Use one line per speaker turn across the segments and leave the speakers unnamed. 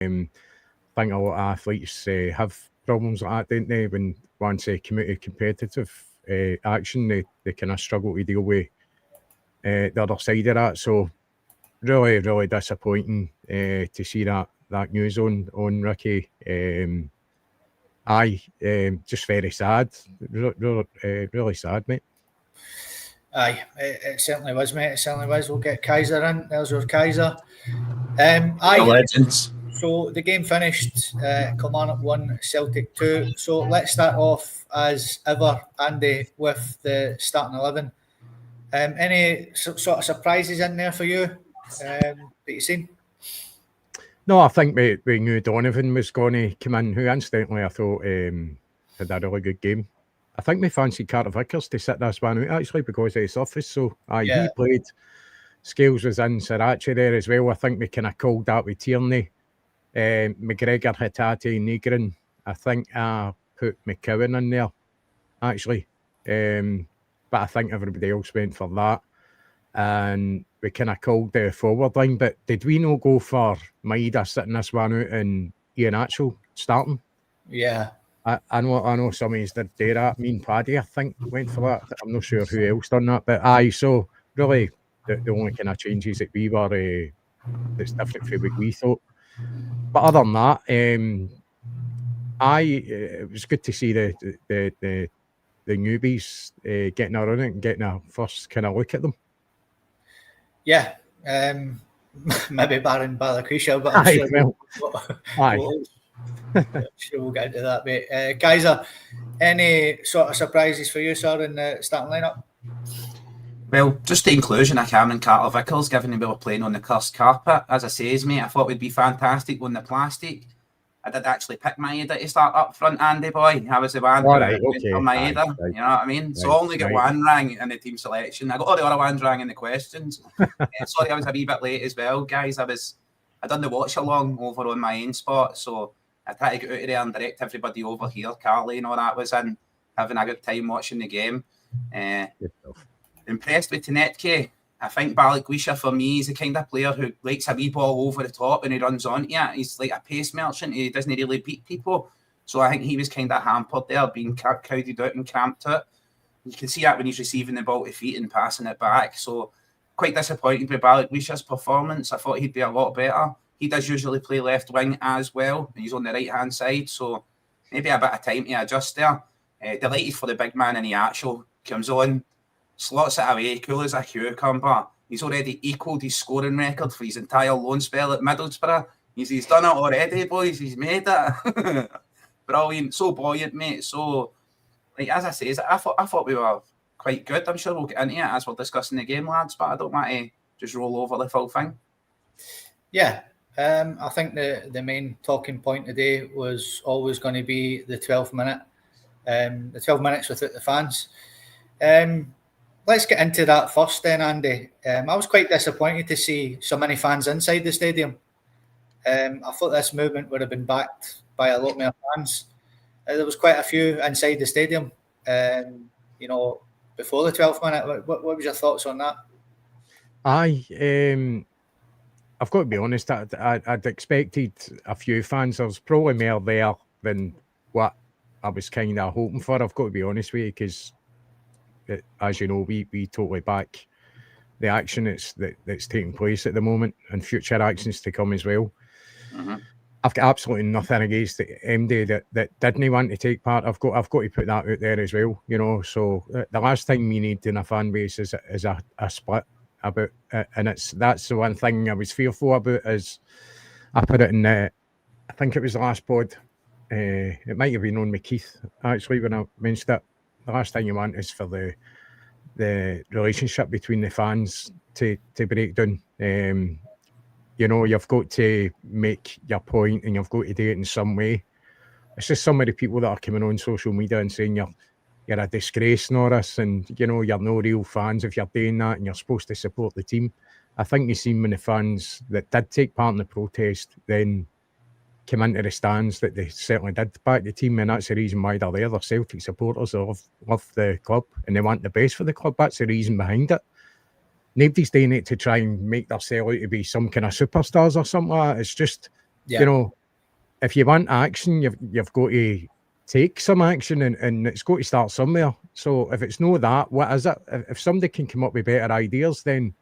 I think a lot of athletes have problems like that, don't they? When once they come out of competitive action, they kind of struggle to deal with the other side of that. So really, really disappointing to see that news on Ricky. Just very sad, really sad, mate.
Aye, it certainly was, mate. It certainly was. We'll get Kaiser in. There's our Kaiser.
The legends.
So the game finished. Kilmarnock 1, Celtic 2. So let's start off as ever, Andy, with the starting 11. Any sort of surprises in there for you that you've seen?
No, I think we knew Donovan was going to come in, who instantly I thought had a really good game. I think we fancied Carter Vickers to sit this one out actually because of his surface. So he played. Scales was in, Sriracha there as well. I think we kind of called that with Tierney. McGregor, Hatate, Negrin. I think I put McCowan in there, actually. But I think everybody else went for that. And we kind of called the forward line. But did we not go for Maeda sitting this one out and Ian Atchell starting?
Yeah.
I know some of us did do that. Me and Paddy, I think, went for that. I'm not sure who else done that. But so really the only kind of changes that we were that's different from what we thought. But other than that, it was good to see the newbies getting a run and getting a first kind of look at them.
Yeah, maybe Baron Balakusha, but I'm sure we'll get into that, mate. Kaiser, any sort of surprises for you, sir, in the starting lineup?
Well, just the inclusion of Cameron Carter-Vickers, given we were playing on the cursed carpet. As I says, mate, I thought it would be fantastic on the plastic. I did actually pick Maeda to start up front, Andy boy. I was the one for Maeda, you know what I mean? So I only got one rang in the team selection. I got all the other ones rang in the questions. Sorry, I was a wee bit late as well, guys. I done the watch along over on my own spot, so I tried to get out of there and direct everybody over here. Carly and all that was in, having a good time watching the game. Impressed with Tenetke. I think Balagwisha, for me, is the kind of player who likes a wee ball over the top and he runs onto it. He's like a pace merchant. He doesn't really beat people. So I think he was kind of hampered there, being crowded out and cramped out. You can see that when he's receiving the ball to feet and passing it back. So quite disappointed with Balagwisha's performance. I thought he'd be a lot better. He does usually play left wing as well. And he's on the right-hand side. So maybe a bit of time to adjust there. Delighted for the big man in the actual. Comes on, slots it away, cool as a cucumber. He's already equalled his scoring record for his entire loan spell at Middlesbrough. He's done it already, boys. He's made it. Brilliant. So buoyant, mate. So, like as I say, I thought we were quite good. I'm sure we'll get into it as we're discussing the game, lads, but I don't want to just roll over the full thing.
Yeah. I think the main talking point today was always going to be the 12th minute. The 12 minutes without the fans. Let's get into that first then, Andy. I was quite disappointed to see so many fans inside the stadium. I thought this movement would have been backed by a lot more fans. There was quite a few inside the stadium, before the 12th minute. What was your thoughts on that?
I've got to be honest, I'd expected a few fans. There's probably more there than what I was kind of hoping for. I've got to be honest with you, because as you know, we totally back the action that's taking place at the moment and future actions to come as well. Mm-hmm. I've got absolutely nothing against the MD that didn't want to take part. I've got to put that out there as well, So the last thing we need in a fan base is a split about it, and that's the one thing I was fearful about. Is I put it in I think it was the last pod. It might have been on McKeith actually when I mentioned it. The last thing you want is for the relationship between the fans to break down. You've got to make your point and you've got to do it in some way. It's just some of the people that are coming on social media and saying you're a disgrace, Norris, and you're no real fans if you're doing that and you're supposed to support the team. I think you've seen when the fans that did take part in the protest then came into the stands that they certainly did back the team, and that's the reason why they're there. They're Celtic supporters, they love the club and they want the best for the club. That's the reason behind it. Nobody's doing it to try and make themselves out to be some kind of superstars or something like that. It's just You know, if you want action, you've got to take some action, and it's got to start somewhere. So if it's no that, what is it? If somebody can come up with better ideas, then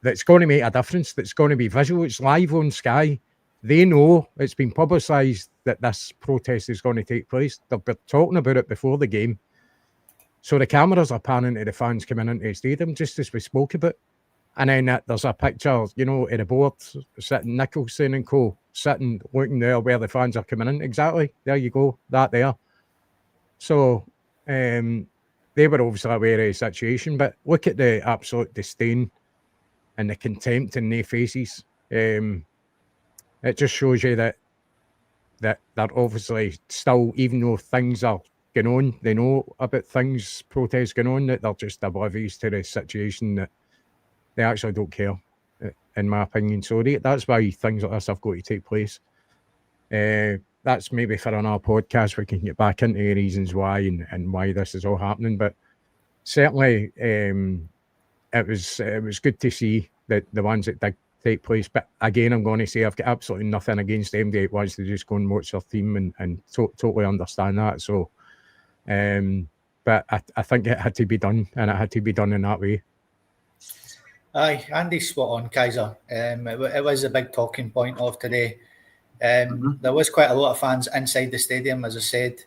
that's going to make a difference. That's going to be visual. It's live on Sky. They know it's been publicised that this protest is going to take place. They've been talking about it before the game. So the cameras are panning to the fans coming into the stadium, just as we spoke about. And then there's a picture, you know, of the board sitting, Nicholson and co, sitting, looking there where the fans are coming in. Exactly. There you go. That there. So they were obviously aware of the situation, but look at the absolute disdain and the contempt in their faces. It just shows you that they're obviously still, even though things are going on, they know about things, protests going on, that they're just oblivious to the situation, that they actually don't care, in my opinion. So that's why things like this have got to take place. That's maybe for another podcast we can get back into the reasons why and why this is all happening. But certainly, it was good to see that the ones that did take place. But again, I'm going to say I've got absolutely nothing against anybody that wants to just go and watch their team and totally understand that. So, but I think it had to be done, and it had to be done in that way.
Aye, Andy's spot on, Kaiser. It was a big talking point of today. There was quite a lot of fans inside the stadium, as I said.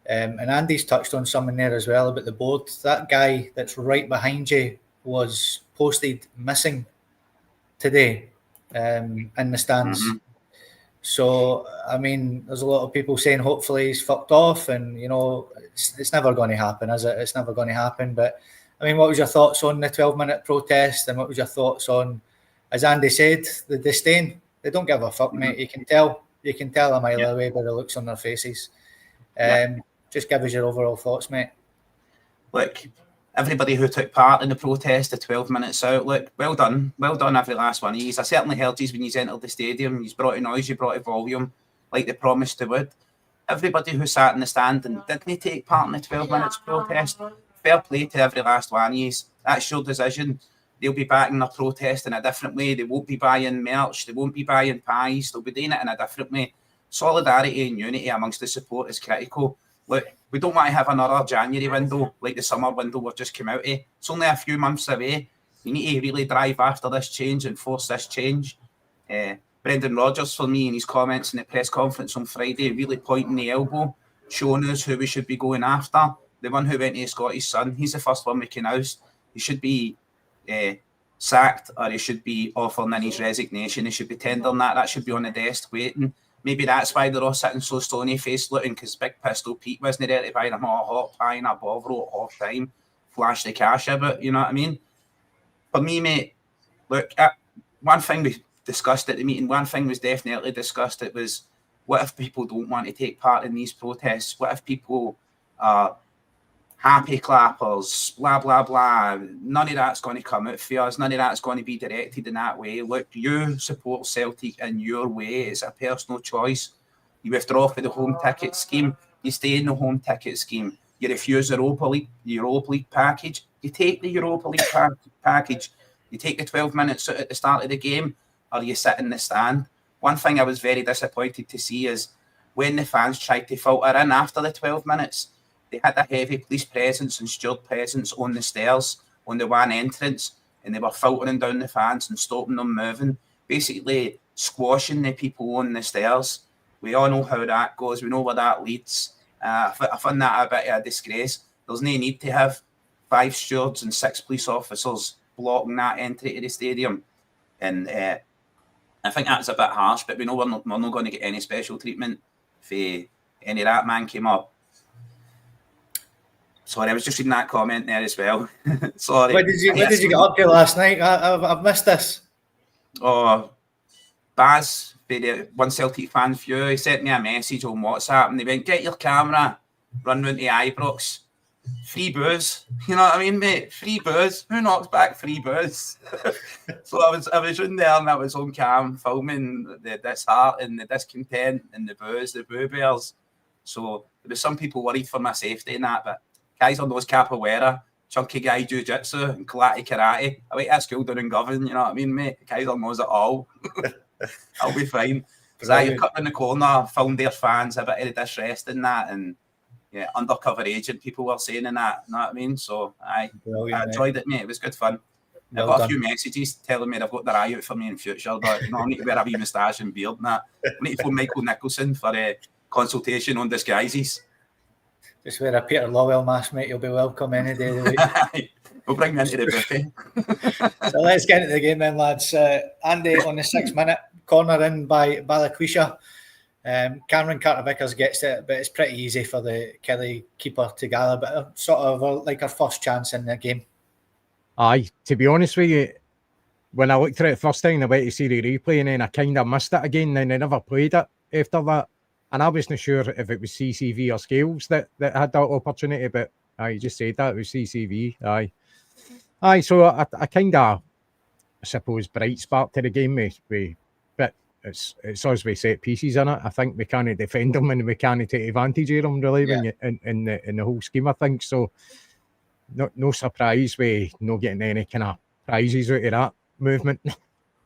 And Andy's touched on something there as well about the board. That guy that's right behind you was posted missing today in the stands. So, I mean, there's a lot of people saying hopefully he's fucked off, and, you know, it's never going to happen, is it? It's never going to happen. But, I mean, what was your thoughts on the 12-minute protest, and what was your thoughts on, as Andy said, the disdain? They don't give a fuck, mate. You can tell a mile away by the looks on their faces. Just give us your overall thoughts, mate.
Look, everybody who took part in the protest, the 12 minutes out, look, well done every last one of you. I certainly heard you when you entered the stadium. You brought a noise, you brought a volume, like they promised they would. Everybody who sat in the stand and didn't take part in the 12 minutes protest, fair play to every last one of you. That's your decision. They'll be backing their protest in a different way. They won't be buying merch. They won't be buying pies. They'll be doing it in a different way. Solidarity and unity amongst the support is critical. Look, we don't want to have another January window like the summer window we've just come out of. It's only a few months away. You need to really drive after this change and force this change. Brendan Rodgers, for me, in his comments in the press conference on Friday, really pointing the elbow, showing us who we should be going after. The one who went to the Scottish Sun, he's the first one we can oust. He should be sacked, or he should be offering in his resignation. He should be tendering that. That should be on the desk waiting. Maybe that's why they're all sitting so stony-faced looking, because Big Pistol Pete wasn't there to buy them all a hot pie and a Bovril at half time, flash the cash about, you know what I mean? For me, mate, look, one thing we discussed at the meeting, one thing was definitely discussed, it was, what if people don't want to take part in these protests? What if people are happy clappers, blah, blah, blah? None of that's going to come out for us. None of that's going to be directed in that way. Look, you support Celtic in your way. It's a personal choice. You withdraw from the home ticket scheme. You stay in the home ticket scheme. You refuse the Europa League package. You take the Europa League package. You take the 12 minutes at the start of the game, or you sit in the stand. One thing I was very disappointed to see is when the fans tried to filter in after the 12 minutes, they had a heavy police presence and steward presence on the stairs, on the one entrance, and they were filtering down the fans and stopping them moving, basically squashing the people on the stairs. We all know how that goes. We know where that leads. I find that a bit of a disgrace. There's no need to have 5 stewards and 6 police officers blocking that entry to the stadium. And I think that's a bit harsh, but we know we're not going to get any special treatment if any of that man came up. Sorry, I was just reading that comment there as well. Sorry.
What did you get up to last night? I've missed this.
Oh, Baz, one Celtic fan view, he sent me a message on WhatsApp and they went, get your camera, run round to Ibrox. Free booze. You know what I mean, mate? Free booze. Who knocks back free booze? So I was in there and I was on cam filming the disheart and the discontent and the booze, the boo bears. So there was some people worried for my safety and that, but Kaiser knows capoeira, chunky guy jiu-jitsu and karate. I went to school down in Govan, you know what I mean, mate? Kaiser knows it all. I'll be fine. So you're cutting in the corner, found their fans a bit of distress in that, and yeah, undercover agent people were saying in that, you know what I mean? So I enjoyed it, mate. It was good fun. I've got a few messages telling me they've got their eye out for me in future, but I need to wear a wee moustache and beard and that. I need to phone Michael Nicholson for a consultation on disguises.
Just wear a Peter Lawwell mask, mate. You'll be welcome any day of the week.
We'll bring me into the buffet.
So let's get into the game then, lads. Andy on the 6-minute corner in by Balikwisha. Cameron Carter-Vickers gets it, but it's pretty easy for the Killie keeper to gather, but sort of like our first chance in the game.
Aye, to be honest with you, when I looked at it first time, I went to see the replay and then I kind of missed it again, and I never played it after that. And I wasn't sure if it was CCV or Scales that had that opportunity, but I just said that it was CCV. Aye, so I kind of, I suppose, bright spark to the game but it's us with set pieces in it. I think we can't defend them and we can't take advantage of them really in the whole scheme of things. So no surprise we not getting any kind of prizes out of that movement.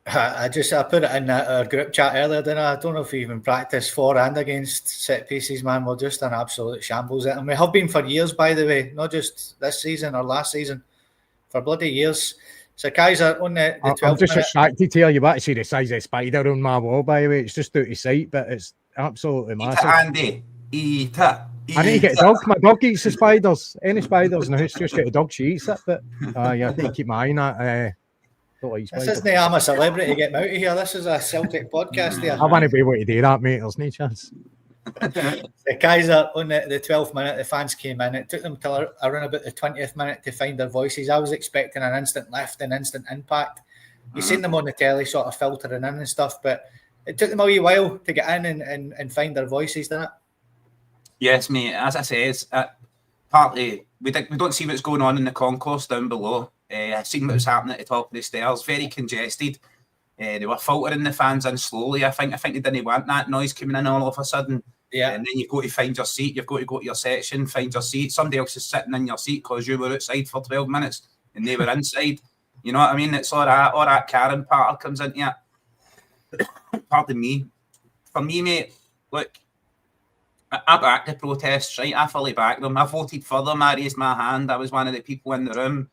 I put it in our group chat earlier, didn't I? I don't know if we even practiced for and against set pieces, man. We're just an absolute shambles at, and we have been for years, by the way, not just this season or last season, for bloody years. So Kaiser on the 12
I'm just
minute.
distracted here. You want to see the size of the spider on my wall, by the way. It's just out of sight, but it's absolutely massive.
Andy, eat it.
I need to get a dog. My dog eats the spiders. Any spiders in the house, just get a dog, she eats it. But I need to keep my eye on that.
This isn't I'm a celebrity, get me out of here. This is a Celtic podcast here.
I want to be able to do that, mate. There's no chance.
The Kaiser on the 12th minute, the fans came in. It took them till around about the 20th minute to find their voices. I was expecting an instant lift and instant impact. You've seen them on the telly sort of filtering in and stuff, but it took them a wee while to get in and find their voices, didn't it?
Yes, mate. As I says, partly we don't see what's going on in the concourse down below. I've seen what was happening at the top of the stairs. Very congested. They were filtering the fans in slowly. I think they didn't want that noise coming in all of a sudden.
Yeah.
And then you've got to find your seat. You've got to go to your section, find your seat. Somebody else is sitting in your seat because you were outside for 12 minutes and they were inside. You know what I mean? It's all that Karen part comes into it. Pardon me. For me, mate, look, I back the protests, right? I fully back them. I voted for them. I raised my hand. I was one of the people in the room,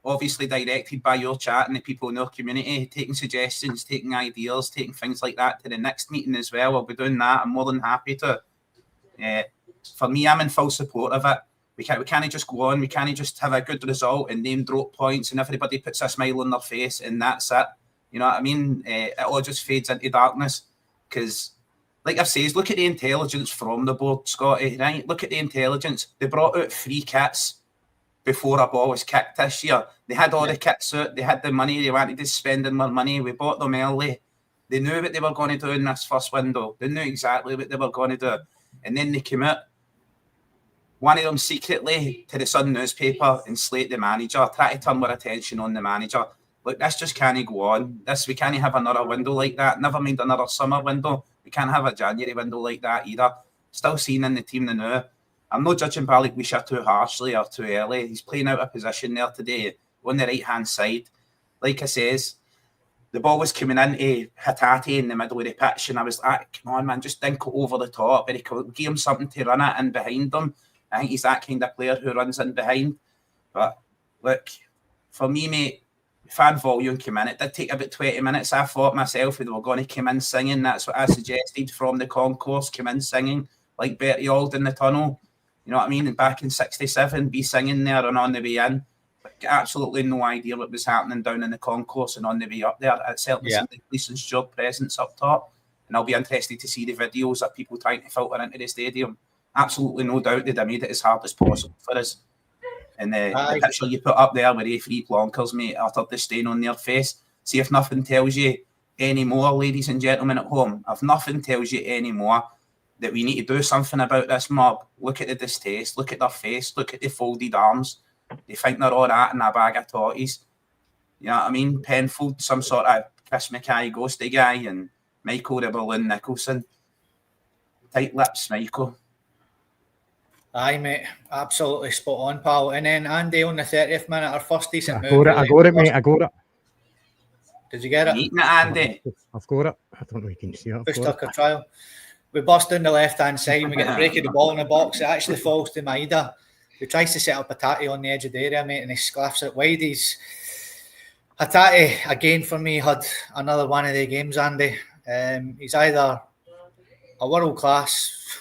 obviously directed by your chat and the people in our community, taking suggestions, taking ideas, taking things like that to the next meeting as well. I'll be doing that. I'm more than happy to. For me, I'm in full support of it. We can't just go on. We can't just have a good result and name drop points and everybody puts a smile on their face and that's it. You know what I mean? It all just fades into darkness because, like I've said, look at the intelligence from the board, Scotty, right? Look at the intelligence. They brought out 3 kits before a ball was kicked this year. They had all the kits out. They had the money. They wanted to spend more money. We bought them early. They knew what they were going to do in this first window. They knew exactly what they were going to do. And then they came out, one of them secretly to the Sun newspaper and slate the manager, try to turn more attention on the manager. Look, this just can't go on. We can't have another window like that. Never mind another summer window. We can't have a January window like that either. Still seeing in the team now. I'm not judging Balikwisha too harshly or too early. He's playing out a position there today on the right-hand side. Like I says, the ball was coming into Hatate in the middle of the pitch, and I was like, come on, man, just dink it over the top. Give him something to run at in behind him. I think he's that kind of player who runs in behind. But look, for me, mate, fan volume came in. It did take about 20 minutes. I thought myself they were going to come in singing. That's what I suggested from the concourse, come in singing like Bertie Auld in the tunnel. You know what I mean? And back in 67, be singing there and on the way in. But absolutely no idea what was happening down in the concourse and on the way up there. It certainly seemed like police and steward presence up top. And I'll be interested to see the videos of people trying to filter into the stadium. Absolutely no doubt they'd have made it as hard as possible for us. And the picture you put up there with the 3 plonkers, mate, uttered the stain on their face. See if nothing tells you any more, ladies and gentlemen at home. If nothing tells you any more that we need to do something about this mob, look at the distaste, look at their face, look at the folded arms. They think they're all that in a bag of totties. You know what I mean? Penfold, some sort of Chris Mackay ghosty guy, and Michael the Balloon Nicholson. Tight lips, Michael.
Aye, mate. Absolutely spot on, pal. And then Andy on the 30th minute, our first decent move.
I got it, mate. I got it.
Did you get it?
Eating it, Andy.
I've got it. I don't know if you can see it.
Bush Tucker trial. We bust down the left-hand side and we get the break of the ball in the box. It actually falls to Maida, who tries to set up Hatate on the edge of the area, mate, and he sclaffs it wide. Hatate, again, for me, had another one of the games, Andy. He's either a world-class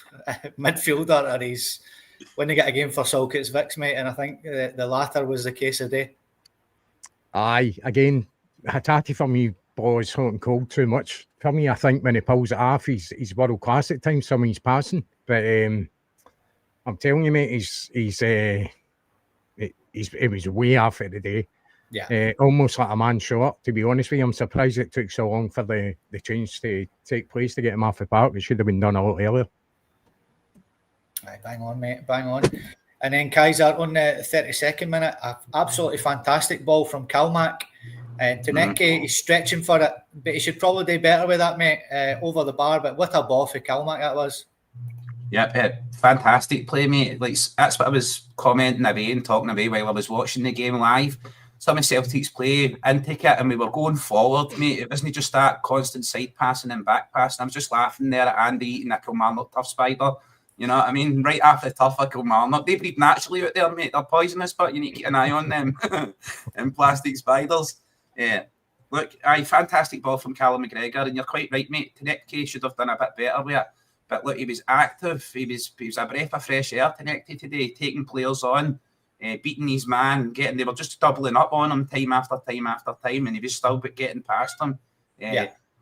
midfielder or he's when they get a game for Celtic, it's Vicks, mate, and I think the latter was the case today.
Aye, again, Hatate for me boys hot and cold too much. For me, I think when he pulls it off, he's world class at times. Some of his passing, but I'm telling you, mate, it was way off it today.
Yeah,
almost like a man short. To be honest with you, I'm surprised it took so long for the change to take place to get him off the park. It should have been done a lot earlier.
Aye, bang on, mate, bang on. And then Kaiser on the 32nd minute, absolutely fantastic ball from Kalmak. Taneke, he's stretching for it, but he should probably do better with that, mate, over the bar. But what a ball for Kalmak that was.
Yeah, fantastic play, mate. Like, that's what I was commenting away and talking away while I was watching the game live. Some of Celtic's play, intake it, and we were going forward, mate. It wasn't just that constant side passing and back passing. I was just laughing there at Andy eating a Kilmarnock tough spider. You know what I mean? Right after the tough Kilmarnock. They breed naturally out there, mate. They're poisonous, but you need to keep an eye on them. And plastic spiders. Yeah. Look, fantastic ball from Callum McGregor, and you're quite right, mate. Taneke should have done a bit better with it. But look, he was active. He was a breath of fresh air, Taneke, today, taking players on, beating his man, they were just doubling up on him time after time after time, and he was still getting past them.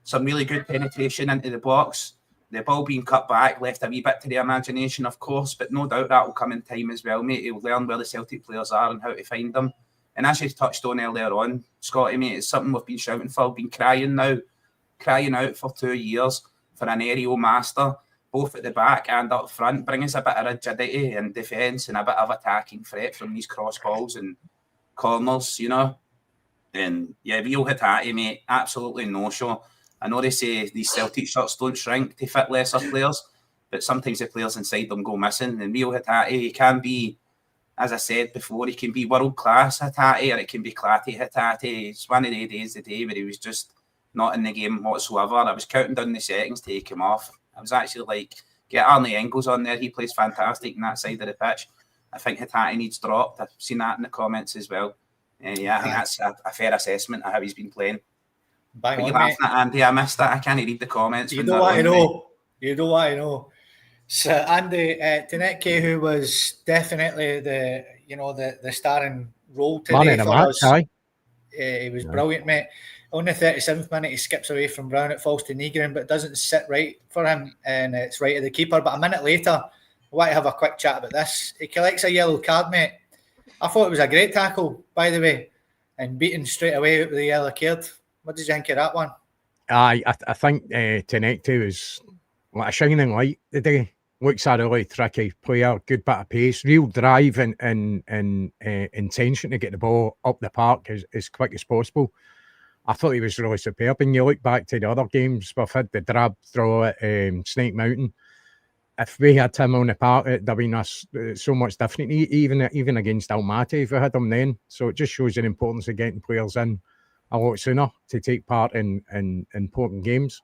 Some really good penetration into the box. The ball being cut back left a wee bit to the imagination, of course, but no doubt that will come in time as well, mate. He'll learn where the Celtic players are and how to find them. And as you touched on earlier on, Scotty, mate, it's something we've been shouting for, been crying out for 2 years for an aerial master, both at the back and up front. Bring us a bit of rigidity and defence and a bit of attacking threat from these cross balls and corners, you know. And yeah, real Hatate, mate, absolutely no show. I know they say these Celtic shirts don't shrink to fit lesser players, but sometimes the players inside them go missing. And real Hatate, he can be, as I said before, he can be world-class Hatate or it can be clatty Hatate. It's one of the days today where he was just not in the game whatsoever. I was counting down the settings to take him off. I was actually like, get Arne Engels on there. He plays fantastic on that side of the pitch. I think Hatate needs dropped. I've seen that in the comments as well. And yeah, I think that's a fair assessment of how he's been playing.
Bang
What
on,
you laughing at, Andy? I missed that. I can't read the comments.
You don't want to know. You don't want to know. So Andy Taneke, who was definitely the starring role today for us. He was brilliant, mate. On the 37th minute, he skips away from Brown. It falls to Nygren, but it doesn't sit right for him, and it's right at the keeper. But a minute later, I want to have a quick chat about this. He collects a yellow card, mate. I thought it was a great tackle, by the way, and beaten straight away with the yellow card. What did you think of that one?
I think Taneke was like a shining light today. Looks a really tricky player, good bit of pace, real drive and intention to get the ball up the park as quick as possible. I thought he was really superb. And you look back to the other games, we've had the drab throw at Snake Mountain. If we had him on the park, it'd have been so much different, even against Almaty if we had him then. So it just shows the importance of getting players in a lot sooner to take part in important games.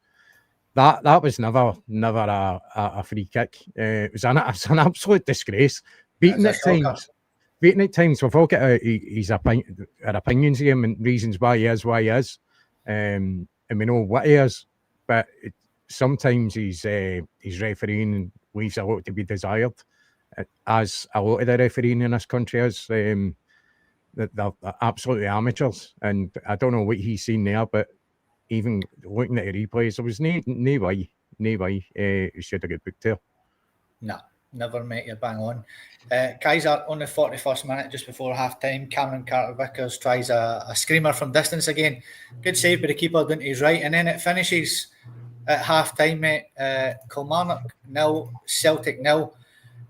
That was never a free kick. It was an absolute disgrace. Beaten at times. We've all got his opinions of him and reasons why he is. And we know what he is. But sometimes his refereeing leaves a lot to be desired, as a lot of the refereeing in this country is. They're absolutely amateurs, and I don't know what he's seen there, but even looking at the replays, there was no way he should have got booked there.
No, never, mate. You're bang on. Kaiser on the 41st minute, just before half time, Cameron Carter-Vickers tries a screamer from distance again. Good save by the keeper down to his right, and then it finishes at half time, mate. Kilmarnock 0, Celtic 0,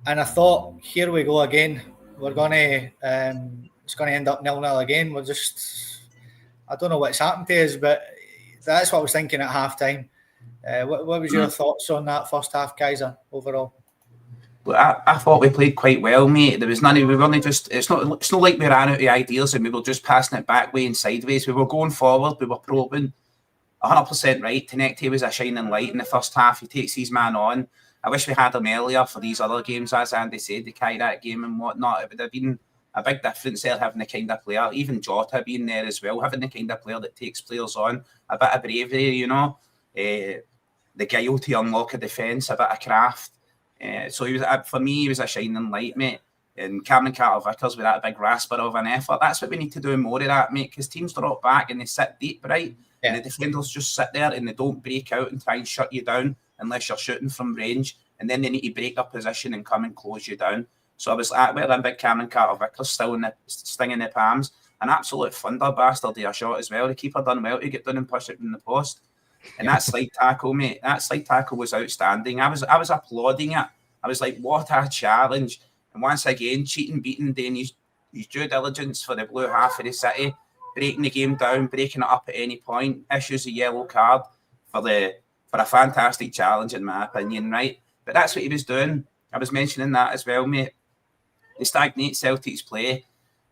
and I thought, here we go again. We're gonna. It's going to end up 0-0 again. I don't know what's happened to us, but that's what I was thinking at half time. What was your thoughts on that first half, Kaiser, overall?
I thought we played quite well, mate. There was none of, we weren't just, it's not like we ran out of ideas and we were just passing it back way and sideways. We were going forward, we were probing. 100% right. Tenecte was a shining light in the first half. He takes his man on. I wish we had him earlier for these other games, as Andy said, to carry that game and whatnot. It would have been a big difference there, having the kind of player, even Jota being there as well, having the kind of player that takes players on, a bit of bravery, you know, the guile to unlock a defence, a bit of craft. So he was, for me, he was a shining light, mate. And Cameron Carter-Vickers with that big rasper of an effort. That's what we need to do more of that, mate, because teams drop back and they sit deep, right? Yeah. And the defenders just sit there and they don't break out and try and shut you down unless you're shooting from range. And then they need to break their position and come and close you down. So I was like, well, that big Cameron Carter-Vickers still in the stinging the palms. An absolute thunder bastard to a shot as well. The keeper done well to get down and push it in the post. And that slide tackle, mate, that slide tackle was outstanding. I was applauding it. I was like, what a challenge. And once again, cheating, beating, doing his due diligence for the blue half of the city, breaking the game down, breaking it up at any point, issues a yellow card for a fantastic challenge, in my opinion, right? But that's what he was doing. I was mentioning that as well, mate. They stagnate Celtic's play.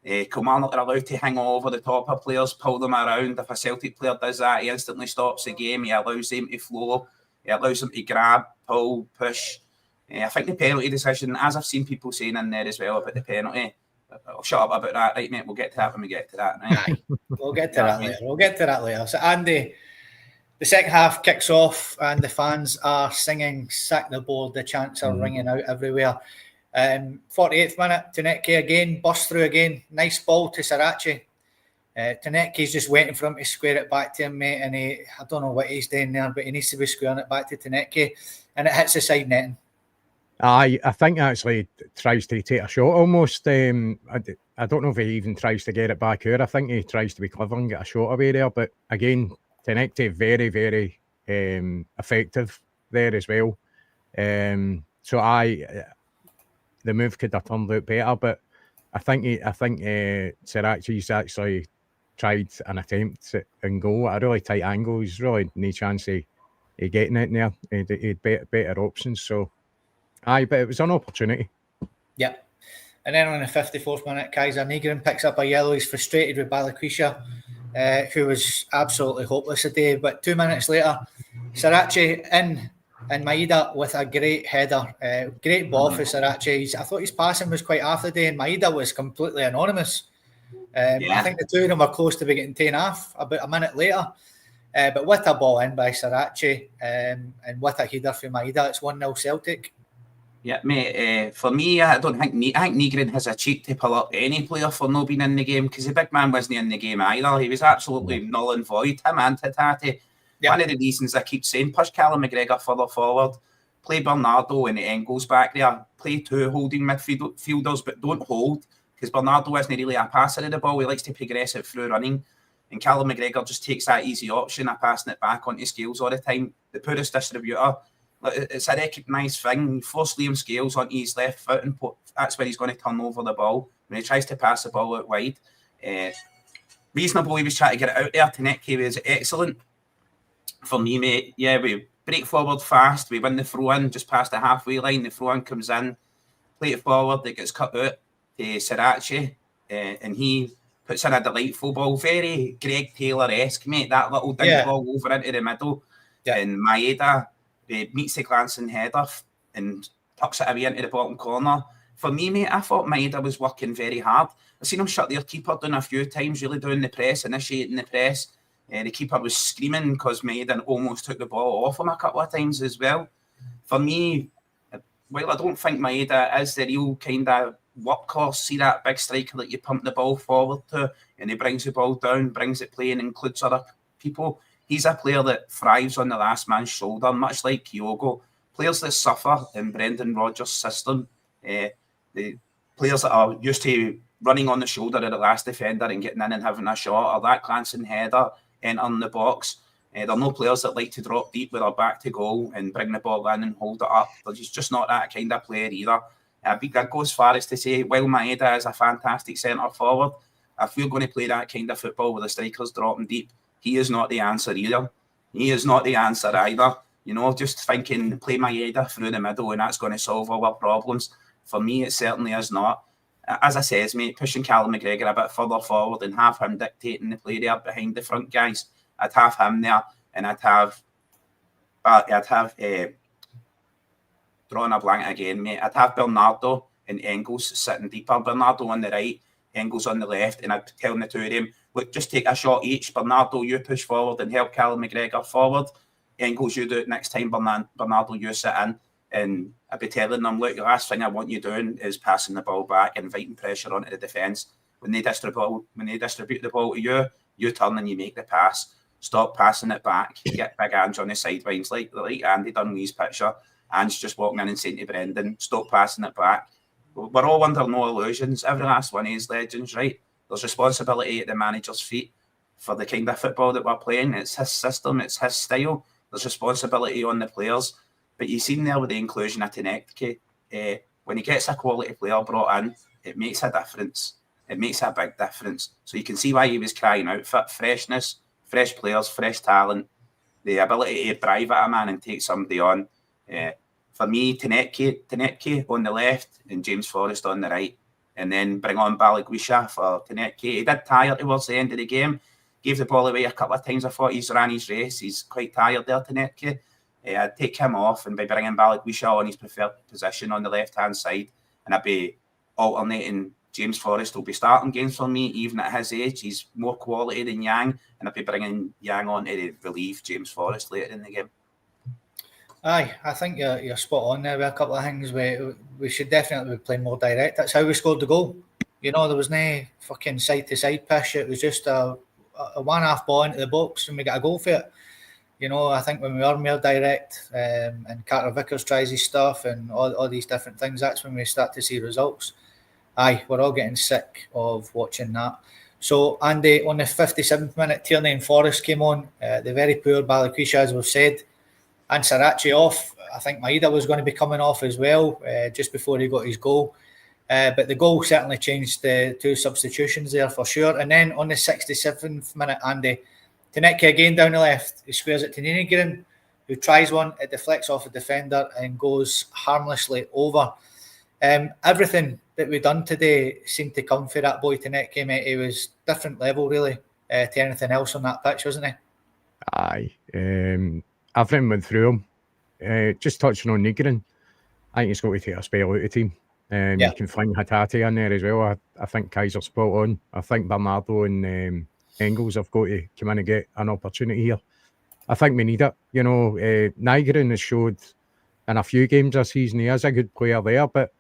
Kilmarnock are allowed to hang over the top of players, pull them around. If a Celtic player does that, he instantly stops the game. He allows them to flow. He allows them to grab, pull, push. I think the penalty decision, as I've seen people saying in there as well about the penalty, I'll shut up about that, right, mate? We'll get to that when we get to that. Right?
We'll get to that later. We'll get to that later. So, Andy, the second half kicks off and the fans are singing "Sack the Board." The chants are ringing out everywhere. 48th minute, Tenecte again, bust through again. Nice ball to Sarachi. Tenecte's just waiting for him to square it back to him, mate. And I don't know what he's doing there, but he needs to be squaring it back to Tenecte. And it hits the side netting.
I think actually tries to take a shot almost. I don't know if he even tries to get it back out. I think he tries to be clever and get a shot away there. But again, Tenecte very, very effective there as well. So the move could have turned out better, but I think Sarachi's actually tried an attempt and goal at a really tight angle. He's really no chance of getting it there. He had better options. So. But it was an opportunity.
Yeah. And then on the 54th minute, Kaiser Nigrin picks up a yellow. He's frustrated with Balikwisha, who was absolutely hopeless today. But 2 minutes later, Sarachi in and Maeda with a great header. Great ball for Sarachi. I thought his passing was quite off today, and Maeda was completely anonymous. I think the two of them were close to be getting taken off about a minute later. But with a ball in by Sarachi and with a header for Maeda, it's 1-0 Celtic.
Yeah, mate, for me, I think Nigrin has a cheat to pull up any player for not being in the game, because the big man wasn't in the game either. He was absolutely null and void, him and Tatati. Yeah. One of the reasons I keep saying, push Callum McGregor further forward, play Bernardo and the Engels back there, play two holding midfielders, but don't hold, because Bernardo isn't really a passer of the ball. He likes to progress it through running, and Callum McGregor just takes that easy option of passing it back onto Scales all the time, the poorest distributor. It's a recognised thing. Force Liam Scales onto his left foot, and that's where he's going to turn over the ball when he tries to pass the ball out wide. Reasonable, he was trying to get it out there. Tenecte was excellent for me, mate. Yeah, we break forward fast. We win the throw-in just past the halfway line. The throw-in comes in, play it forward. It gets cut out to Sarachi, and he puts in a delightful ball. Very Greg Taylor-esque, mate. That little dink ball over into the middle. Yeah. And Maeda meets the glancing header and tucks it away into the bottom corner. For me, mate, I thought Maeda was working very hard. I've seen him shut their keeper down a few times, really doing the press, initiating the press. The keeper was screaming because Maeda almost took the ball off him a couple of times as well. For me, while I don't think Maeda is the real kind of workhorse, see that big striker that you pump the ball forward to and he brings the ball down, brings it play and includes other people. He's a player that thrives on the last man's shoulder, much like Kyogo. Players that suffer in Brendan Rodgers' system, the players that are used to running on the shoulder of the last defender and getting in and having a shot, or that glancing header, entering the box. There are no players that like to drop deep with their back to goal and bring the ball in and hold it up. He's just not that kind of player either. I'd go as far as to say, while Maeda is a fantastic centre forward, if we're going to play that kind of football with the strikers dropping deep, he is not the answer either. He is not the answer either. You know, just thinking play Maeda through the middle and that's going to solve all our problems. For me, it certainly is not. As I says, mate, pushing Callum McGregor a bit further forward and have him dictating the play there behind the front guys. I'd have him there, and I'd have drawing a blank again, mate. I'd have Bernardo and Engels sitting deeper. Bernardo on the right, Engels on the left, and I'd tell the two of them, look, just take a shot each. Bernardo, you push forward and help Callum McGregor forward. Engels, you do it next time. Bernardo, you sit in. And I'd be telling them, look, the last thing I want you doing is passing the ball back, inviting pressure onto the defence. When they distribute the ball to you, you turn and you make the pass. Stop passing it back. Get big Ange on the sidelines like Andy done with his picture. Ange just walking in and saying to Brendan, stop passing it back. We're all under no illusions. Every last one of these legends, right? There's responsibility at the manager's feet for the kind of football that we're playing. It's his system. It's his style. There's responsibility on the players. But you've seen there with the inclusion of Tenecke, when he gets a quality player brought in, it makes a difference. It makes a big difference. So you can see why he was crying out for freshness, fresh players, fresh talent, the ability to drive at a man and take somebody on. For me, Tenecke on the left and James Forrest on the right. And then bring on Balagwisha for Tenecke. He did tire towards the end of the game. Gave the ball away a couple of times. I thought he's ran his race. He's quite tired there, Tenecke. I'd take him off and by bringing Balagwisha on his preferred position on the left-hand side, and I'd be alternating. James Forrest will be starting games for me, even at his age. He's more quality than Yang, and I'd be bringing Yang on to relieve James Forrest later in the game.
Aye, I think you're spot on there with a couple of things. We should definitely be playing more direct. That's how we scored the goal. You know, there was no fucking side-to-side push. It was just a one-half ball into the box and we got a goal for it. You know, I think when we are more direct and Carter Vickers tries his stuff and all these different things, that's when we start to see results. Aye, we're all getting sick of watching that. So, Andy, on the 57th minute, Tierney and Forrest came on. The very poor Balakwisha, as we've said, and Sarachi off. I think Maeda was going to be coming off as well just before he got his goal. But the goal certainly changed the two substitutions there for sure. And then on the 67th minute, Andy, Tenecke again down the left. He squares it to Nynegren, who tries one. It deflects off a defender and goes harmlessly over. Everything that we've done today seemed to come for that boy Tenecke, mate. He was different level, really, to anything else on that pitch, wasn't he?
Aye. Everything went through him. Just touching on Nygren, I think he's got to take a spell out of the team. You can find Hatate in there as well. I think Kaiser's spot on. I think Bernardo and Engels have got to come in and get an opportunity here. I think we need it. You know, Nygren has showed in a few games this season he is a good player there, but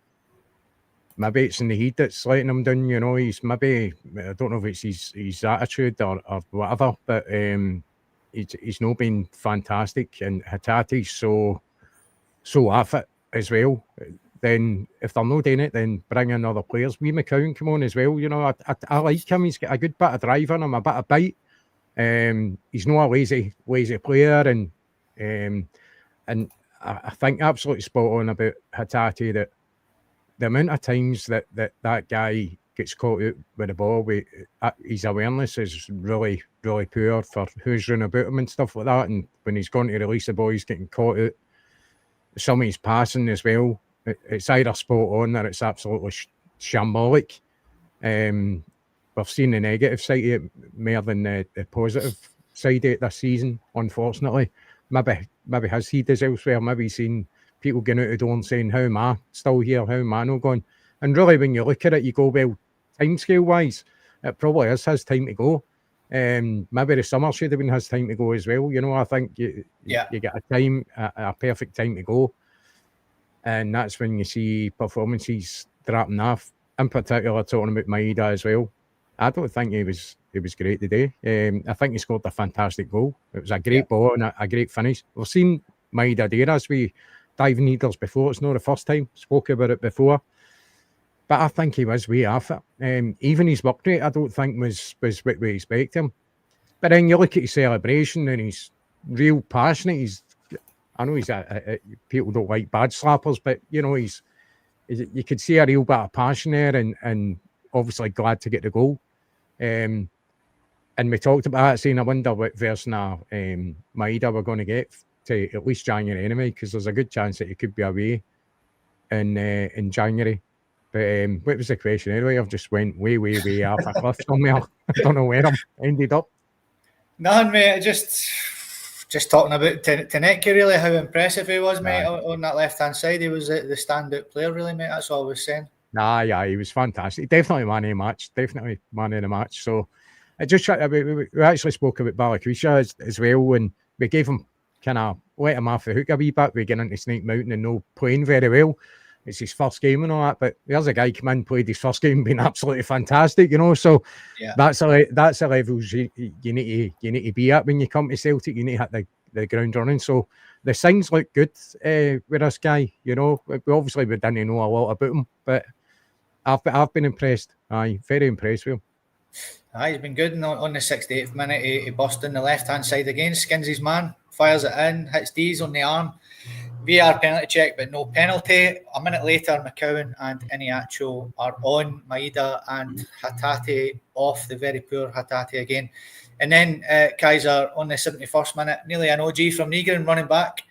maybe it's in the heat that's letting him down. You know, he's maybe, I don't know if it's his attitude or whatever, but he's not been fantastic. And Hatate's so off it as well. Then if they're not doing it, then bring in other players. Wee McCown come on as well. You know, I like him. He's got a good bit of drive in him, a bit of bite. He's not a lazy player, and I think absolutely spot on about Hatate that the amount of times that guy gets caught out with the ball, his awareness is really, really poor for who's running about him and stuff like that. And when he's going to release the ball, he's getting caught out. Some of his passing as well. It's either spot on or it's absolutely shambolic. We've seen the negative side of it more than the positive side of it this season, unfortunately. Maybe his head is elsewhere. Maybe he's seen people getting out the door and saying, how am I still here? How am I not going? And really, when you look at it, you go, well, timescale-wise, it probably is his time to go. Maybe the summer should have been his time to go as well. You know, I think you get a perfect time to go. And that's when you see performances dropping off. In particular, talking about Maeda as well. I don't think he was great today. I think he scored a fantastic goal. It was a great ball and a great finish. We've seen Maeda there as we diving needles before. It's not the first time. Spoke about it before. But I think he was way off it. Even his work rate, I don't think was what we expect him. But then you look at his celebration and he's real passionate. I know he's people don't like bad slappers, but you know you could see a real bit of passion there, and obviously glad to get the goal. And we talked about it, saying I wonder what version of Maeda we're going to get to at least January anyway, because there's a good chance that he could be away in January. But what was the question anyway? I've just went way off a cliff somewhere. I don't know where I'm ended up.
None, mate. Just talking about Tanecki, really, how impressive he was, mate, on that left-hand side. He was the standout player, really, mate. That's all I was saying.
Yeah, he was fantastic. Definitely man of the match. So I just we actually spoke about Balikwisha as well, and we gave him kind of let him off the hook a wee bit. We get into Snake Mountain and no playing very well. It's his first game and all that, but there's a guy come in, played his first game, been absolutely fantastic, So that's the levels you need to be at when you come to Celtic. You need to hit the ground running. So the signs look good with this guy. We obviously didn't know a lot about him, but I've been impressed. Very impressed with him.
He's been good on the 68th minute. He bust in the left-hand side again, skins his man, fires it in, hits Dees on the arm. VAR penalty check, but no penalty. A minute later, McCowan and Iniacho are on. Maeda and Hatate off, the very poor Hatate again. And then Kaiser on the 71st minute, nearly an OG from Negrin running back.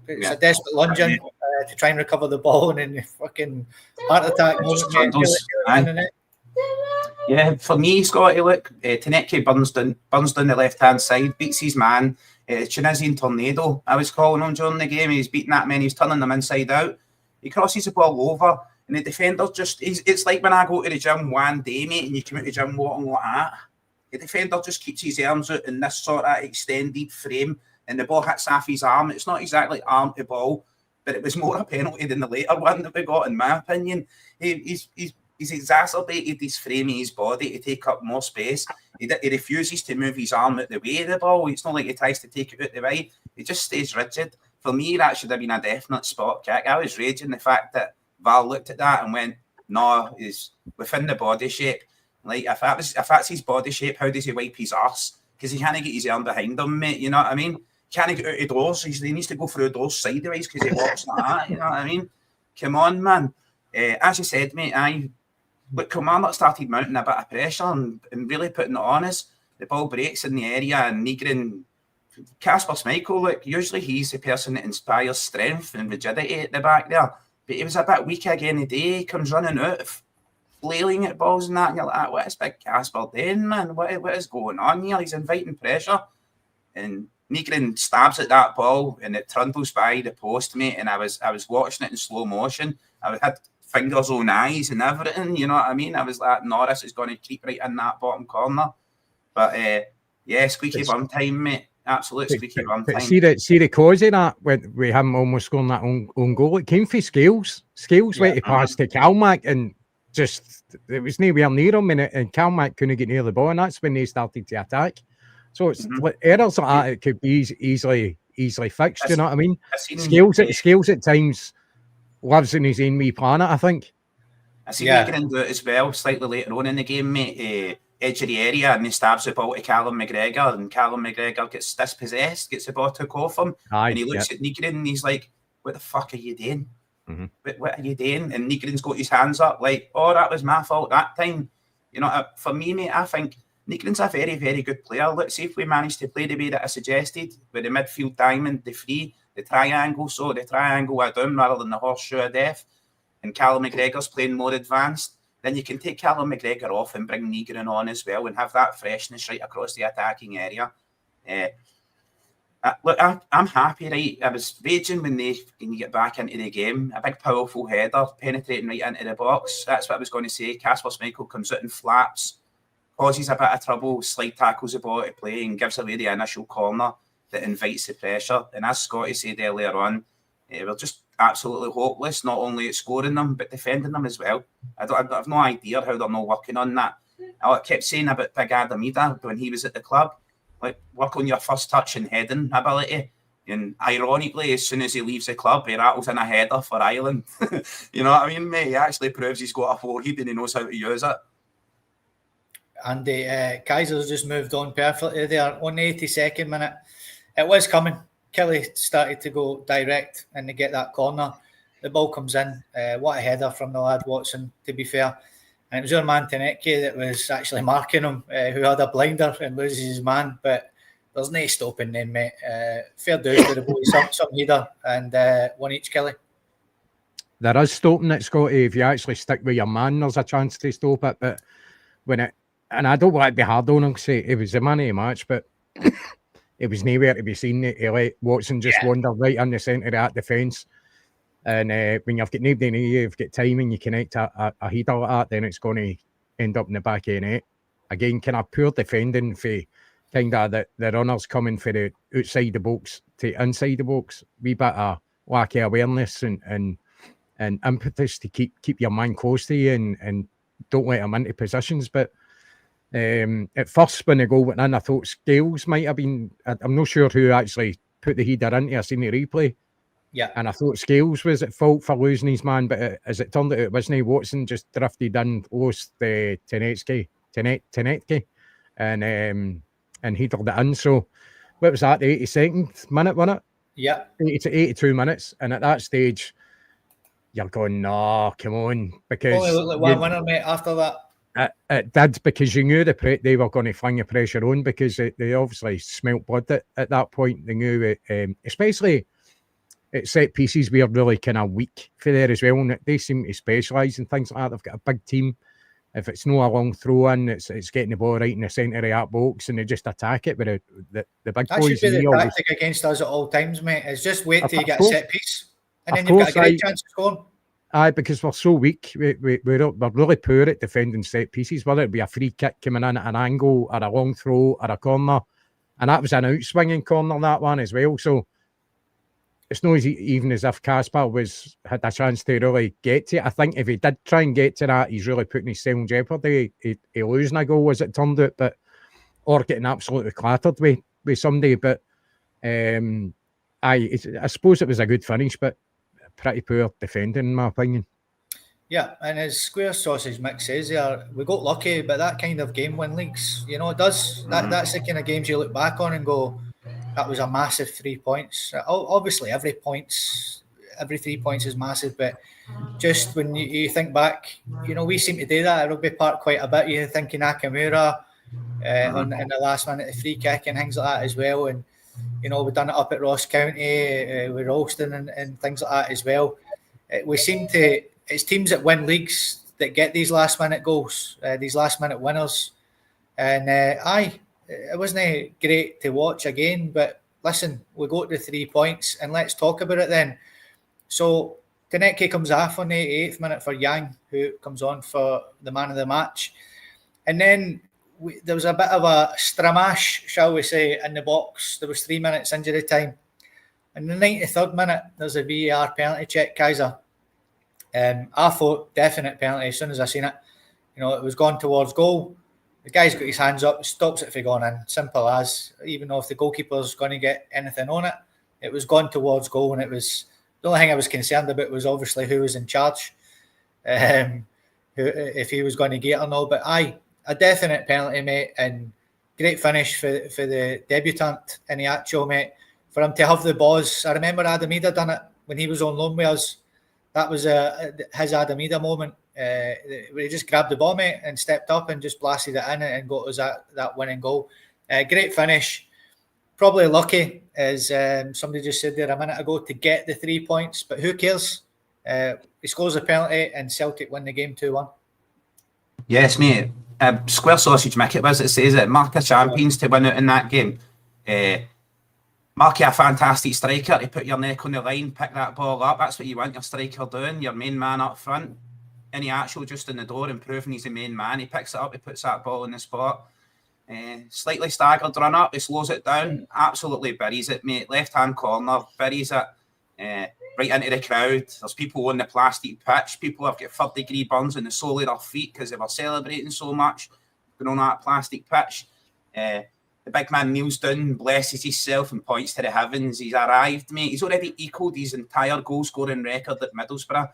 It's a desperate lunge in to try and recover the ball, and then the fucking heart attack moment.
Yeah, for me, Scotty, look, Tanecki burns down the left-hand side, beats his man. Tunisian tornado, I was calling him during the game. He's beating that man, he's turning them inside out. He crosses the ball over, and the defender it's like when I go to the gym one day, mate, and you come out of the gym walking like that. The defender just keeps his arms out in this sort of extended frame, and the ball hits off his arm. It's not exactly arm to ball, but it was more a penalty than the later one that we got, in my opinion. He's exacerbated his frame in his body to take up more space. He refuses to move his arm out the way of the ball. It's not like he tries to take it out the way. He just stays rigid. For me, that should have been a definite spot kick. I was raging the fact that Val looked at that and went, no, he's within the body shape. Like, if that's his body shape, how does he wipe his arse? Because he can't get his arm behind him, mate. You know what I mean? He can't get out of doors. He needs to go through doors sideways because he walks like that. You know what I mean? Come on, man. As you said, mate, But Kilmarnock started mounting a bit of pressure and really putting it on us. The ball breaks in the area, and Negrin, Kasper Schmeichel, look, usually he's the person that inspires strength and rigidity at the back there. But he was a bit weak again today. He comes running out, flailing at balls and that, and you're like, what is big Kasper doing, man? What is going on here? He's inviting pressure. And Negrin stabs at that ball, and it trundles by the post, mate. And I was watching it in slow motion. I had fingers on eyes and everything, you know what I mean? I was like, Norris is going to keep right in that bottom corner. But squeaky bum time, mate. Absolute squeaky bum time.
See the cause of that, with him almost scoring that own goal, it came from Scales. Scales went to pass to Kalmack, and just, it was nowhere near him, and Kalmack couldn't get near the ball, and that's when they started to attack. So it's like errors like that, it could be easily fixed, you know what I mean? Scales at times lives in his own wee planet, I think.
I see Negrin do it as well, slightly later on in the game, mate. Edge of the area, and he stabs the ball to Callum McGregor, and Callum McGregor gets dispossessed, gets the ball took off him, and he looks at Negrin and he's like, what the fuck are you doing? What are you doing? And Negrin's got his hands up like, oh, that was my fault that time. You know, for me, mate, I think Negrin's a very, very good player. Let's see if we manage to play the way that I suggested, with the midfield diamond, the free, the triangle are down rather than the horseshoe of death, and Callum McGregor's playing more advanced. Then you can take Callum McGregor off and bring Negrin on as well and have that freshness right across the attacking area. Look, I'm happy, right? I was raging when you get back into the game. A big, powerful header penetrating right into the box. That's what I was going to say. Kasper Schmeichel comes out and flaps, causes a bit of trouble, slide tackles the ball to play, and gives away the initial corner that invites the pressure. And as Scotty said earlier on, we're just absolutely hopeless, not only at scoring them, but defending them as well. I have no idea how they're not working on that. I kept saying about Big Adamida when he was at the club, like, work on your first touch and heading ability. And ironically, as soon as he leaves the club, he rattles in a header for Ireland. You know what I mean, mate? He actually proves he's got a forehead and he knows how to use it.
And Kaiser's just moved on perfectly there on the 82nd minute. It was coming. Killie started to go direct and to get that corner. The ball comes in. What a header from the lad Watson, to be fair. And it was your man Tanecki that was actually marking him, who had a blinder and loses his man. But there's no stopping them, mate. Fair dues to the boys, some header and one each, Killie.
There is stopping it, Scotty. If you actually stick with your man, there's a chance to stop it. But when it, and I don't want to be hard on him, say it was the man of the match, but it was nowhere to be seen. He let Watson just wander right in the centre of that defence. And when you've got nobody near you, you've got time and you connect a header like that, then it's going to end up in the back of the net. Again, kind of poor defending for kind of the runners coming for the outside the box to inside the box. Wee bit of lack of awareness and impetus to keep your man close to you and don't let him into positions. But at first, when the goal went in, I thought Scales might have been. I'm not sure who actually put the header into. I seen the replay.
Yeah.
And I thought Scales was at fault for losing his man, but as it turned out, it wasn't. Watson just drifted in, lost the Tenetke, and headered it in. So, what was that, the 82nd minute, wasn't it?
Yeah.
82 minutes. And at that stage, you're going, no, come on. Because
only looked like one winner, mate, after that.
It did, because you knew they were going to fling the pressure on, because they obviously smelt blood at that point. They knew it, especially at set pieces, we are really kind of weak for there as well. And they seem to specialise in things like that. They've got a big team. If it's not a long throw in, it's getting the ball right in the centre of that box and they just attack it. But the big
that
boys.
That should be the tactic against us at all times, mate. It's just wait till you get a set piece. And then you've got a great chance of scoring.
Aye, because we're so weak. We're really poor at defending set pieces, whether it be a free kick coming in at an angle or a long throw or a corner. And that was an outswinging corner, that one as well. So it's not even as if Casper had a chance to really get to it. I think if he did try and get to that, he's really putting himself in jeopardy. He losing a goal as it turned out, or getting absolutely clattered with somebody. But I suppose it was a good finish, but pretty poor defending in my opinion.
Yeah, and as Square Sausage Mick says there, we got lucky, but that kind of game win leagues, it does. That's the kind of games you look back on and go, that was a massive 3 points. Obviously, every 3 points is massive, but just when you think back, we seem to do that at Rugby Park quite a bit. You think of Nakamura in the last minute, the free kick and things like that as well. And, we've done it up at Ross County with Ralston and things like that as well. We seem to, it's teams that win leagues that get these last minute goals, these last minute winners. And it wasn't great to watch again, but listen, we got the 3 points and let's talk about it then. So Tenetke comes off on the 88th minute for Yang, who comes on for the man of the match. And then there was a bit of a stramash, shall we say, in the box. There was 3 minutes injury time. In the 93rd minute, there's a VAR penalty check, Kaiser. I thought definite penalty as soon as I seen it. It was gone towards goal. The guy's got his hands up, stops it from going in. Simple as. Even though if the goalkeeper's going to get anything on it, it was gone towards goal. And it was, the only thing I was concerned about was obviously who was in charge, if he was going to get it or not. But a definite penalty, mate, and great finish for the debutant in the actual, mate. For him to have the balls. I remember Adamida done it when he was on loan with us. That was his Adamida moment. Where he just grabbed the ball, mate, and stepped up and just blasted it in and got us that winning goal. Great finish. Probably lucky, as somebody just said there a minute ago, to get the 3 points. But who cares? He scores a penalty and Celtic win the game 2-1.
Yes, mate. Square Sausage Mick, it was, it says it. Mark of champions to win out in that game. Marky, a fantastic striker to put your neck on the line, pick that ball up. That's what you want your striker doing, your main man up front. Any actual just in the door and proving he's the main man. He picks it up, he puts that ball in the spot. Slightly staggered run up, he slows it down, absolutely buries it, mate. Left hand corner, buries it right into the crowd. There's people on the plastic pitch. People have got 3rd-degree burns in the sole of their feet because they were celebrating so much going on that plastic pitch. The big man kneels down, blesses himself and points to the heavens. He's arrived, mate. He's already equalled his entire goal-scoring record at Middlesbrough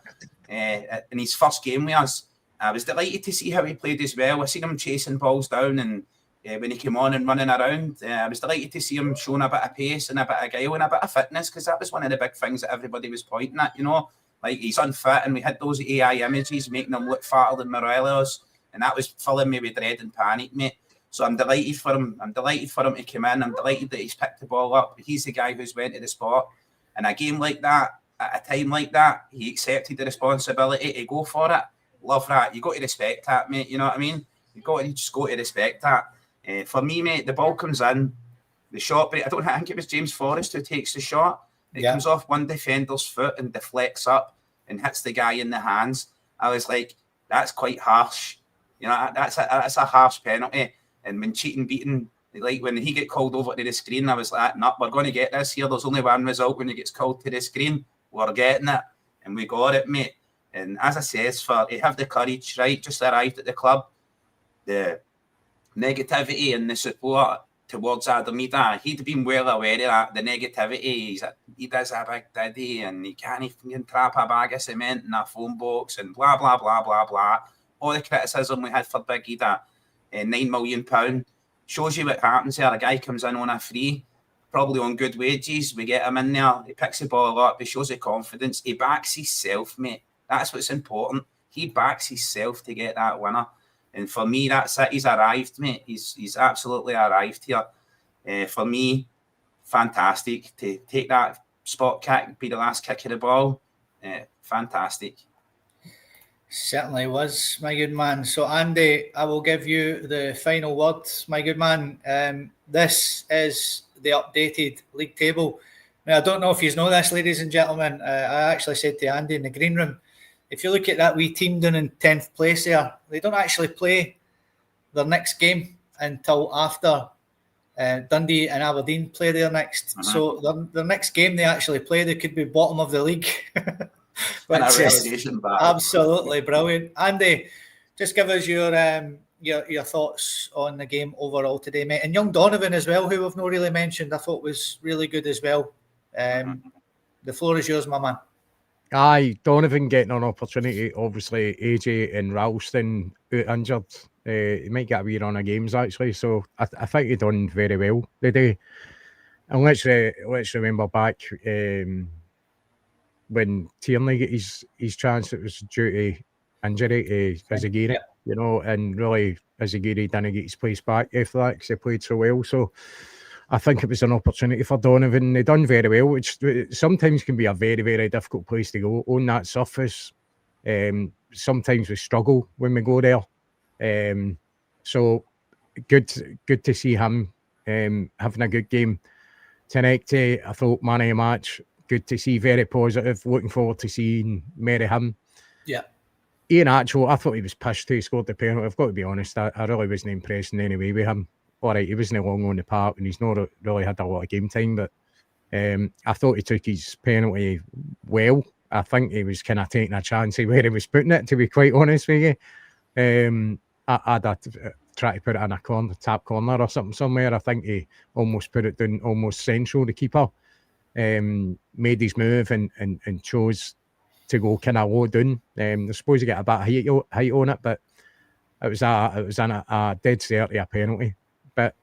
in his first game with us. I was delighted to see how he played as well. I seen him chasing balls down and when he came on and running around. I was delighted to see him showing a bit of pace and a bit of guile and a bit of fitness, because that was one of the big things that everybody was pointing at, like he's unfit, and we had those AI images making him look fatter than Morelos, and that was filling me with dread and panic, mate. So I'm delighted for him. I'm delighted for him to come in. I'm delighted that he's picked the ball up. He's the guy who's went to the spot. In a game like that, at a time like that, he accepted the responsibility to go for it. Love that. You got to respect that, mate. You know what I mean? You just got to respect that. For me, mate, the ball comes in, the shot. I think it was James Forrest who takes the shot. It comes off one defender's foot and deflects up and hits the guy in the hands. I was like, that's quite harsh. You know, that's a harsh penalty. And when cheating beaten, like when he get called over to the screen, I was like, no, we're going to get this here. There's only one result when he gets called to the screen. We're getting it. And we got it, mate. And as I says, for to have the courage, right, just arrived at the club, the negativity and the support towards Adamida, he'd been well aware of that, the negativity. He does a big daddy and he can't even trap a bag of cement in a phone box and blah, blah, blah, blah, blah. All the criticism we had for Big Ida. £9 million shows you what happens here. A guy comes in on a free, probably on good wages. We get him in there. He picks the ball up. He shows the confidence. He backs himself, mate. That's what's important. He backs himself to get that winner. And for me, that's it. He's arrived, mate. He's absolutely arrived here. For me, fantastic to take that spot kick, be the last kick of the ball. Fantastic.
Certainly was, my good man. So, Andy, I will give you the final word, my good man. This is the updated league table. Now, I don't know if you know this, ladies and gentlemen. I actually said to Andy in the green room, if you look at that wee team down in 10th place there, they don't actually play their next game until after Dundee and Aberdeen play their next. Uh-huh. So, the next game they actually play, they could be bottom of the league. Which is absolutely brilliant. Andy, just give us your thoughts on the game overall today, mate. And young Donovan as well, who we've not really mentioned, I thought was really good as well. The floor is yours, my man.
Aye, Donovan getting an opportunity. Obviously, AJ and Ralston out injured. He might get a wee run of games, actually. So I think he done very well today. And let's remember back when Tierney got his chance, it was due to injury to Izagiri, you know, and really Izagiri didn't get his place back after that because he played so well. So I think it was an opportunity for Donovan. He done very well, which sometimes can be a very, very difficult place to go on that surface. Sometimes we struggle when we go there. So good to see him having a good game. Tenekte, I thought man of the match. Good to see, very positive. Looking forward to seeing Mary him.
Yeah.
Ian Atchell, I thought he was pissed till he scored the penalty. I've got to be honest, I really wasn't impressed in any way with him. All right, he wasn't long on the park and he's not really had a lot of game time, but I thought he took his penalty well. I think he was kind of taking a chance of where he was putting it, to be quite honest with you. I'd try to put it in a corner, tap corner or something somewhere. I think he almost put it down almost central, the keeper. Made his move and chose to go kind of low down. I suppose he got a bit of height on it, but it was a dead cert a penalty. But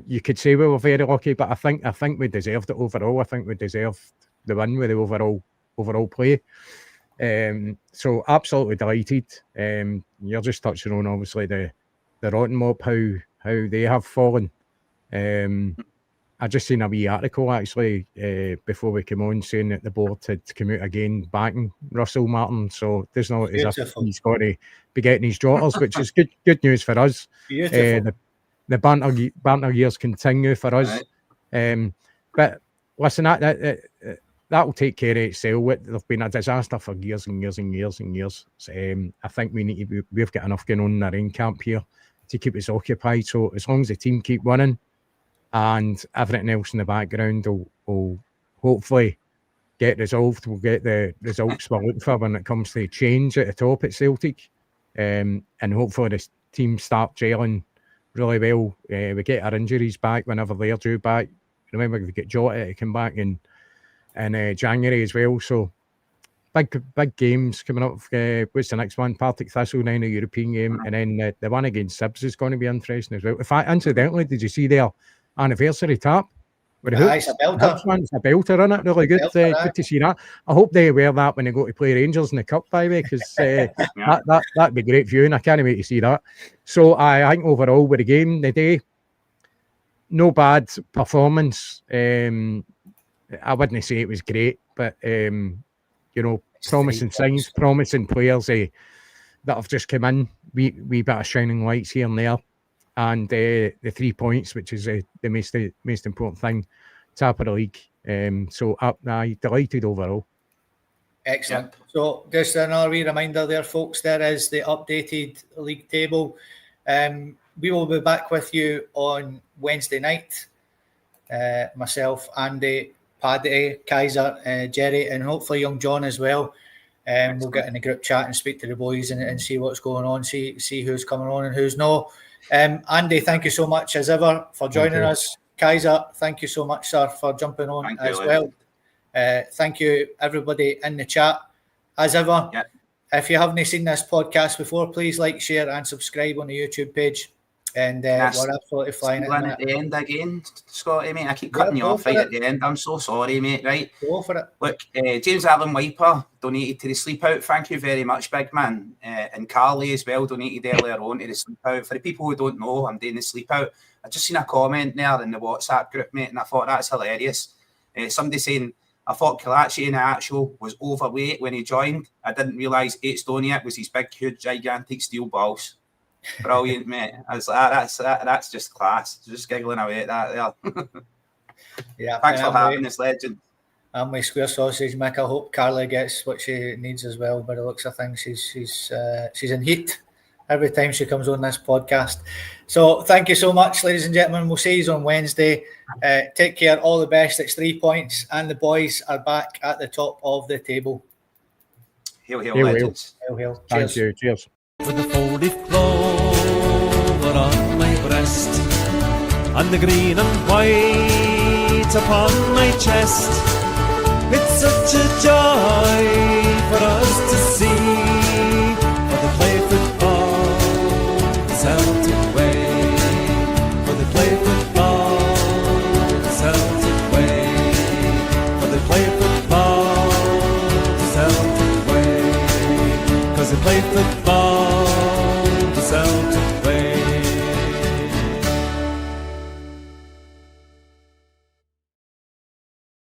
you could say we were very lucky, but I think we deserved it overall. I think we deserved the win with the overall play. So absolutely delighted. You're just touching on obviously the Rotten Mob, how they have fallen. I just seen a wee article actually before we came on saying that the board had come out again backing Russell Martin. So there's no as if he's got to be getting his daughters, which is good news for us. The banter years continue for us. Right. But listen, that will take care of itself. There's been a disaster for years and years and years and years. I think we've got enough going on in the rain camp here to keep us occupied. So as long as the team keep winning, and everything else in the background will hopefully get resolved. We'll get the results we're looking for when it comes to change at the top at Celtic. And hopefully the team start gelling really well. We get our injuries back whenever they're due back. Remember, we get Jota to come back in January as well. So big games coming up. What's the next one? Partick Thistle, then a European game. And then the one against Sibs is going to be interesting as well. In fact, incidentally, did you see their anniversary tap With the
It's a belter.
Hibs one's a belter, isn't it? Really good.
Belter,
Good to see that. I hope they wear that when they go to play Rangers in the Cup, by the way, because that'd be great viewing. I can't wait to see that. So I think overall with the game today, no bad performance. I wouldn't say it was great, but you know, promising signs, promising players that have just come in. We bit of shining lights here and there, and the 3 points, which is the most important thing, top of the league. So I'm delighted overall.
Excellent. Yep. So just another wee reminder there, folks, there is the updated league table. We will be back with you on Wednesday night. Myself, Andy, Paddy, Kaiser, Jerry, and hopefully young John as well. We'll get in the group chat and speak to the boys and see what's going on, see who's coming on and who's not. Andy, thank you so much as ever for joining us. Kaiser, thank you so much, sir, for jumping on as well. Thank you, everybody in the chat. As ever, if you haven't seen this podcast before, please like, share, and subscribe on the YouTube page. And we're absolutely flying
at the end again, Scotty, mate. I keep cutting you off right at the end. I'm so sorry, mate. Right,
go for it.
Look, James Allen Wiper donated to the sleep out. Thank you very much, big man. And Carly as well donated earlier on to the sleep out. For the people who don't know, I'm doing the sleep out. I just seen a comment there in the WhatsApp group, mate, and I thought that's hilarious. Somebody saying, I thought Kalachi in the actual was overweight when he joined. I didn't realise 8 stone yet was his big, huge, gigantic steel balls. Brilliant, mate. I was like, that's just class. Just giggling away at that there.
Yeah.
Thanks for having this, legend.
And my square sausage, Mick. I hope Carly gets what she needs as well. By the looks of things, she's in heat every time she comes on this podcast. So thank you so much, ladies and gentlemen. We'll see you on Wednesday. Take care. All the best. It's 3 points, and the boys are back at the top of the table.
Hail, legends.
Hail.
Thank you. Cheers.
With the folded clover on my breast, and the green and white upon my chest, it's such a joy for us to see, for they play football the Celtic way, for they play football the Celtic way, for they play football the Celtic way, 'cause they play football Celtic way.